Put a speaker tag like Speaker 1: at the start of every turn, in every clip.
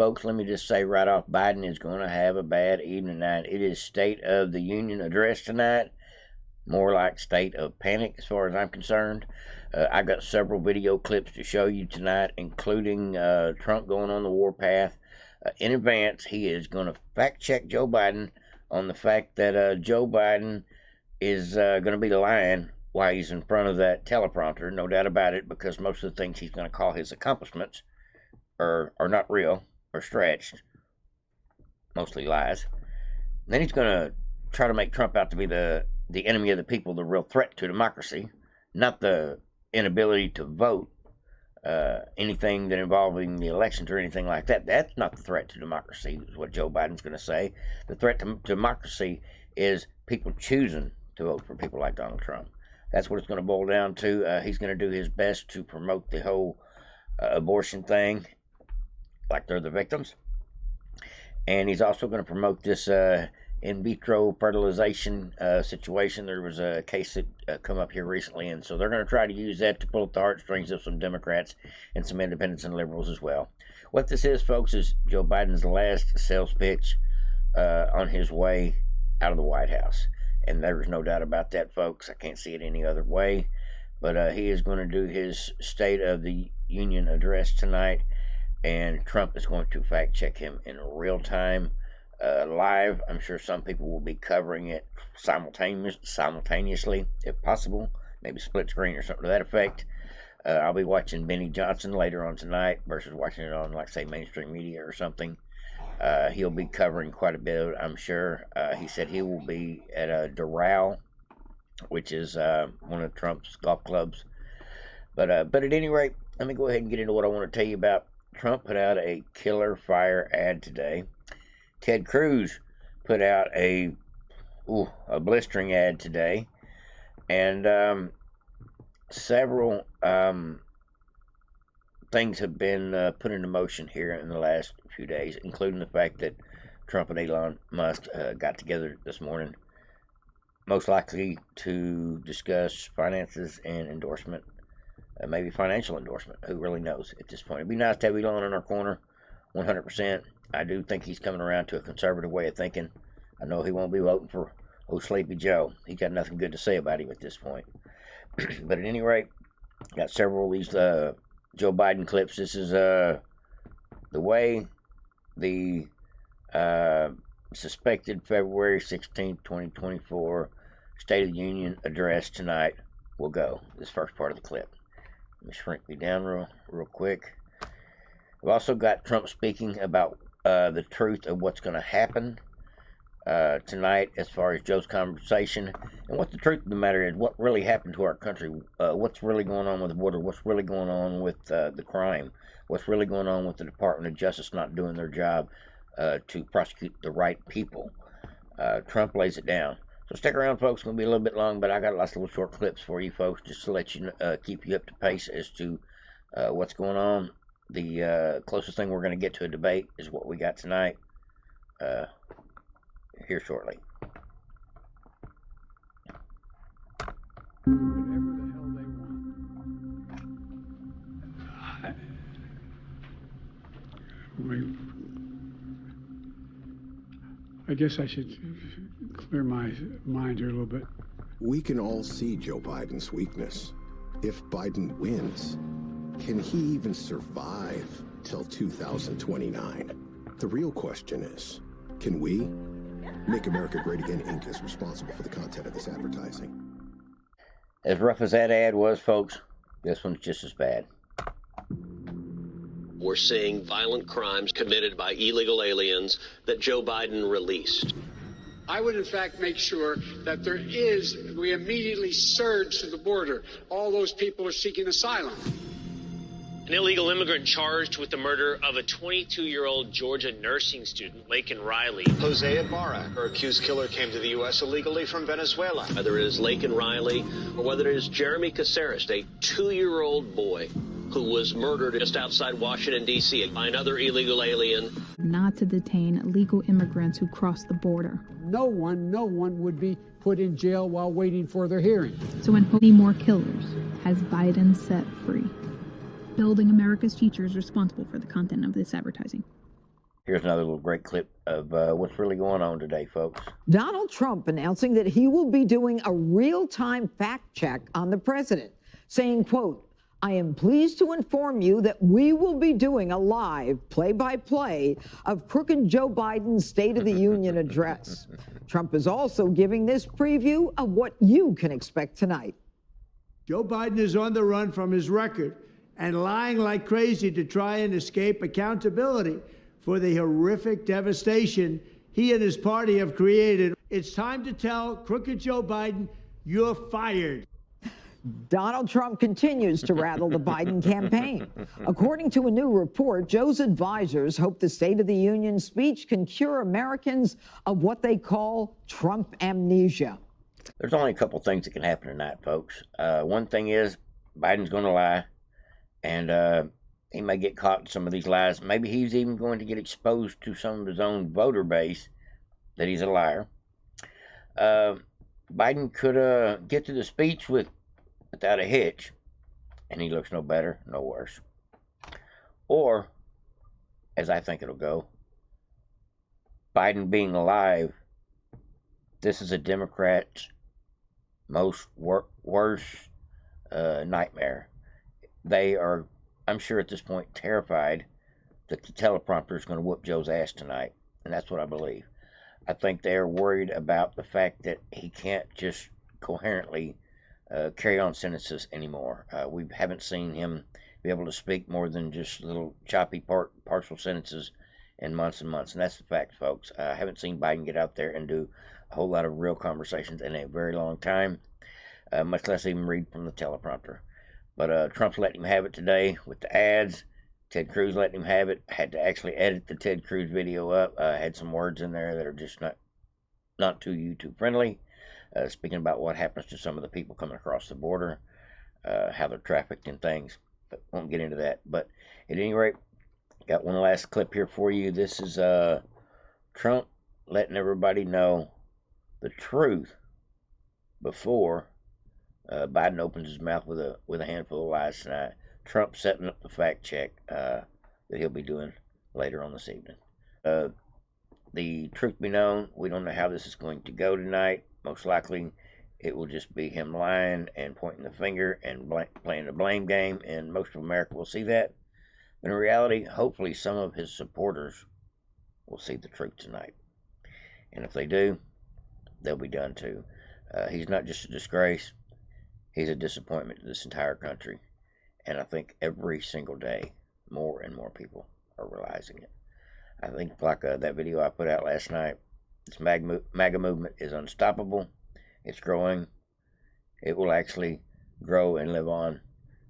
Speaker 1: Folks, let me just say right off, Biden is going to have a bad evening tonight. It is State of the Union address tonight. More like state of panic as far as I'm concerned. I've got several video clips to show you tonight, including Trump going on the warpath. In advance, he is going to fact check Joe Biden on the fact that Joe Biden is going to be lying while he's in front of that teleprompter, no doubt about it, because most of the things he's going to call his accomplishments are not real or stretched, mostly lies. And then he's going to try to make Trump out to be the enemy of the people, the real threat to democracy, not the inability to vote, anything that involving the elections or anything like that. That's not the threat to democracy, is what Joe Biden's going to say. The threat to democracy is people choosing to vote for people like Donald Trump. That's what it's going to boil down to. He's going to do his best to promote the whole abortion thing like they're the victims. And he's also going to promote this in vitro fertilization situation. There was a case that come up here recently, and so they're going to try to use that to pull at the heartstrings of some Democrats and some independents and liberals as well. What this is, folks, is Joe Biden's last sales pitch on his way out of the White House. And there's no doubt about that, folks. I can't see it any other way. But he is going to do his State of the Union address tonight, and Trump is going to fact check him in real time, live. I'm sure some people will be covering it simultaneously, if possible, maybe split screen or something to that effect. I'll be watching Benny Johnson later on tonight versus watching it on, like, say, mainstream media or something. He'll be covering quite a bit, I'm sure. He said he will be at Doral, which is one of Trump's golf clubs. But at any rate, let me go ahead and get into what I want to tell you about. Trump put out a killer fire ad today. Ted Cruz put out a blistering ad today. And several things have been put into motion here in the last few days, including the fact that Trump and Elon Musk got together this morning, most likely to discuss finances and endorsement, maybe financial endorsement. Who really knows at this point? It'd be nice to have Elon in our corner, 100%. I do think he's coming around to a conservative way of thinking. I know he won't be voting for old Sleepy Joe. He got nothing good to say about him at this point. But at any rate, got several of these Joe Biden clips. This is the way the suspected February 16th, 2024 State of the Union address tonight will go. This first part of the clip. Let me shrink me down real quick. We've also got Trump speaking about the truth of what's going to happen tonight as far as Joe's conversation, and what the truth of the matter is, what really happened to our country, what's really going on with the border, what's really going on with the crime, what's really going on with the Department of Justice not doing their job to prosecute the right people. Trump lays it down. So stick around, folks. It's going to be a little bit long, but I got lots of little short clips for you folks just to let you keep you up to pace as to what's going on. The closest thing we're going to get to a debate is what we got tonight here shortly.
Speaker 2: Whatever the hell they want. I guess I should clear my mind here a little bit.
Speaker 3: We can all see Joe Biden's weakness. If Biden wins, can he even survive till 2029? The real question is, can we? Make America Great Again Inc. is responsible for the content of this advertising.
Speaker 1: As rough as that ad was, folks, this one's just as bad.
Speaker 4: We're seeing violent crimes committed by illegal aliens that Joe Biden released.
Speaker 5: I would, in fact, make sure that we immediately surge to the border. All those people are seeking asylum.
Speaker 4: An illegal immigrant charged with the murder of a 22-year-old Georgia nursing student, Laken Riley.
Speaker 6: Jose Ibarra, her accused killer, came to the U.S. illegally from Venezuela.
Speaker 4: Whether it is Laken Riley or whether it is Jeremy Caceres, a 2-year-old boy who was murdered just outside Washington, D.C. by another illegal alien.
Speaker 7: Not to detain illegal immigrants who cross the border.
Speaker 5: No one would be put in jail while waiting for their hearing.
Speaker 7: So when any more killers has Biden set free. Building America's Future is responsible for the content of this advertising.
Speaker 1: Here's another little great clip of what's really going on today, folks.
Speaker 8: Donald Trump announcing that he will be doing a real-time fact check on the president, saying, quote, "I am pleased to inform you that we will be doing a live play-by-play of crooked Joe Biden's State of the Union address." Trump is also giving this preview of what you can expect tonight.
Speaker 9: Joe Biden is on the run from his record and lying like crazy to try and escape accountability for the horrific devastation he and his party have created. It's time to tell crooked Joe Biden, you're fired.
Speaker 8: Donald Trump continues to rattle the Biden campaign. According to a new report, Joe's advisors hope the State of the Union speech can cure Americans of what they call Trump amnesia.
Speaker 1: There's only a couple things that can happen tonight, folks. One thing is Biden's going to lie, and he may get caught in some of these lies. Maybe he's even going to get exposed to some of his own voter base that he's a liar. Biden could get to the speech without a hitch, and he looks no better, no worse. Or, as I think it'll go, Biden being alive, this is a Democrat's most worst nightmare. They are, I'm sure at this point, terrified that the teleprompter is going to whoop Joe's ass tonight, and that's what I believe. I think they're worried about the fact that he can't just coherently carry on sentences anymore. We haven't seen him be able to speak more than just little choppy partial sentences in months and months, and that's the fact, folks. I haven't seen Biden get out there and do a whole lot of real conversations in a very long time, much less even read from the teleprompter. But Trump's letting him have it today with the ads. Ted Cruz letting him have it. Had to actually edit the Ted Cruz video up. Had some words in there that are just not too YouTube friendly. Speaking about what happens to some of the people coming across the border, how they're trafficked and things, but won't get into that. But at any rate, got one last clip here for you. This is Trump letting everybody know the truth before Biden opens his mouth with a handful of lies tonight. Trump setting up the fact check that he'll be doing later on this evening. The truth be known, we don't know how this is going to go tonight. Most likely, it will just be him lying and pointing the finger and playing the blame game, and most of America will see that. But in reality, hopefully some of his supporters will see the truth tonight. And if they do, they'll be done too. He's not just a disgrace. He's a disappointment to this entire country. And I think every single day, more and more people are realizing it. I think like that video I put out last night, this MAGA movement is unstoppable. It's growing. It will actually grow and live on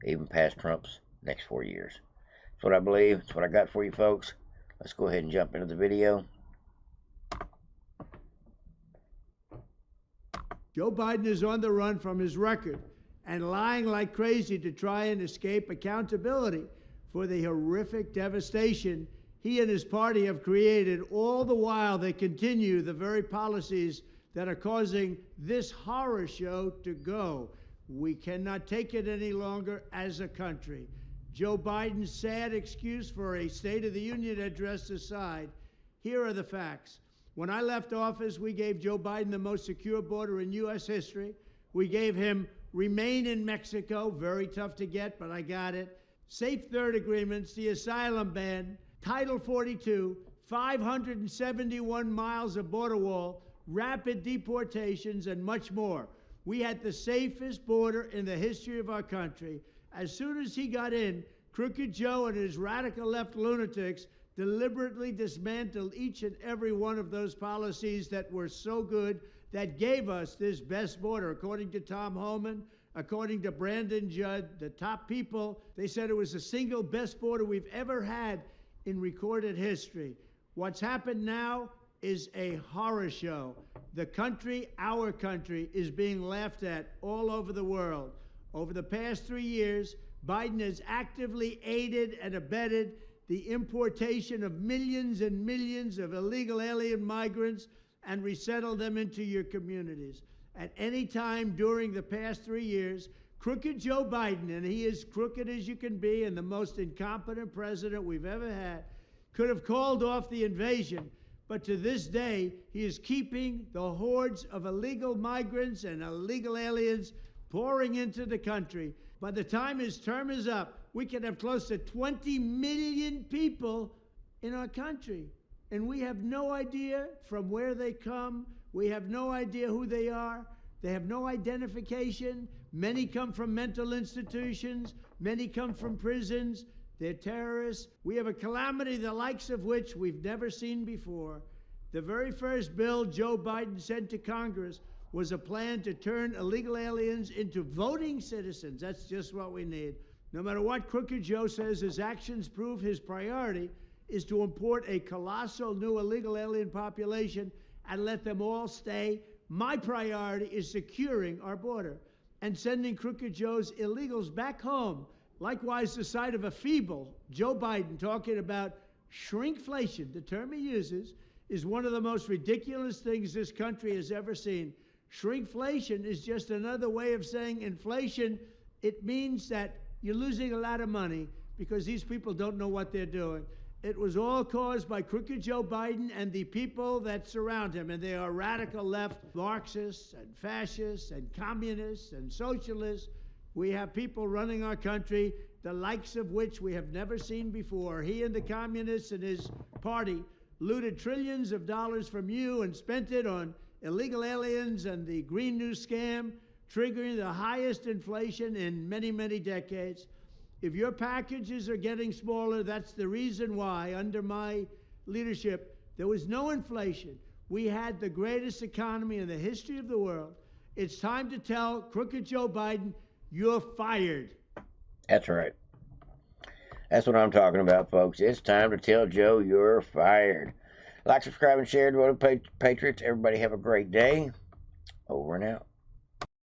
Speaker 1: even past Trump's next 4 years. That's what I believe. That's what I got for you folks. Let's go ahead and jump into the video.
Speaker 9: Joe Biden is on the run from his record and lying like crazy to try and escape accountability for the horrific devastation he and his party have created. All the while they continue the very policies that are causing this horror show to go. We cannot take it any longer as a country. Joe Biden's sad excuse for a State of the Union address aside, here are the facts. When I left office, we gave Joe Biden the most secure border in U.S. history. We gave him remain in Mexico, very tough to get, but I got it. Safe third agreements, the asylum ban, Title 42, 571 miles of border wall, rapid deportations, and much more. We had the safest border in the history of our country. As soon as he got in, Crooked Joe and his radical left lunatics deliberately dismantled each and every one of those policies that were so good, that gave us this best border. According to Tom Homan, according to Brandon Judd, the top people, they said it was the single best border we've ever had in recorded history. What's happened now is a horror show. The country, our country, is being laughed at all over the world. Over the past 3 years, Biden has actively aided and abetted the importation of millions and millions of illegal alien migrants and resettled them into your communities. At any time during the past 3 years, Crooked Joe Biden, and he is crooked as you can be and the most incompetent president we've ever had, could have called off the invasion, but to this day, he is keeping the hordes of illegal migrants and illegal aliens pouring into the country. By the time his term is up, we could have close to 20 million people in our country. And we have no idea from where they come. We have no idea who they are. They have no identification. Many come from mental institutions. Many come from prisons. They're terrorists. We have a calamity the likes of which we've never seen before. The very first bill Joe Biden sent to Congress was a plan to turn illegal aliens into voting citizens. That's just what we need. No matter what Crooked Joe says, his actions prove his priority is to import a colossal new illegal alien population and let them all stay. My priority is securing our border and sending Crooked Joe's illegals back home. Likewise, the sight of a feeble Joe Biden talking about shrinkflation, the term he uses, is one of the most ridiculous things this country has ever seen. Shrinkflation is just another way of saying inflation. It means that you're losing a lot of money because these people don't know what they're doing. It was all caused by Crooked Joe Biden and the people that surround him, and they are radical left Marxists and fascists and communists and socialists. We have people running our country, the likes of which we have never seen before. He and the communists and his party looted trillions of dollars from you and spent it on illegal aliens and the Green New Scam, triggering the highest inflation in many, many decades. If your packages are getting smaller, that's the reason why, under my leadership, there was no inflation. We had the greatest economy in the history of the world. It's time to tell Crooked Joe Biden, you're fired.
Speaker 1: That's right. That's what I'm talking about, folks. It's time to tell Joe you're fired. Like, subscribe, and share. Devoted Patriots. Everybody have a great day. Over and out.